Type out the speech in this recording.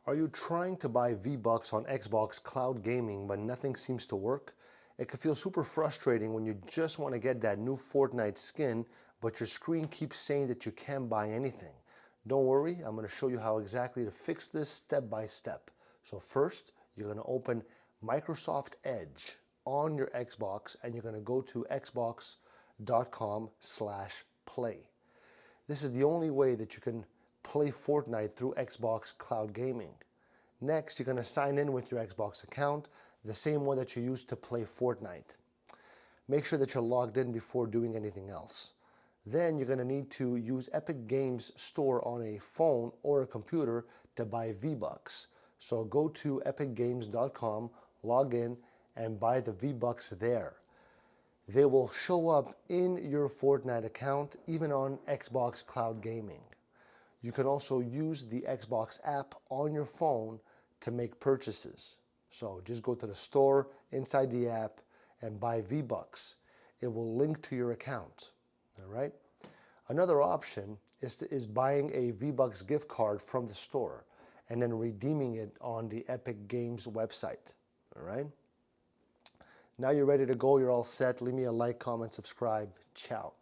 Are you trying to buy V-Bucks on Xbox Cloud Gaming but nothing seems to work? It can feel super frustrating when you just want to get that new Fortnite skin, but your screen keeps saying that you can't buy anything. Don't worry, I'm going to show you how exactly to fix this step by step. So first, you're going to open Microsoft Edge on your Xbox and you're going to go to xbox.com/play. This is the only way that you can play Fortnite through Xbox Cloud Gaming. Next, you're going to sign in with your Xbox account, the same one that you used to play Fortnite. Make sure that you're logged in before doing anything else. Then you're going to need to use Epic Games Store on a phone or a computer to buy V-Bucks. So go to epicgames.com, log in, and buy the V-Bucks there. They will show up in your Fortnite account, even on Xbox Cloud Gaming. You can also use the Xbox app on your phone to make purchases. So just go to the store inside the app and buy V-Bucks. It will link to your account, all right? Another option is buying a V-Bucks gift card from the store and then redeeming it on the Epic Games website, all right? Now you're ready to go, you're all set. Leave me a like, comment, subscribe. Ciao.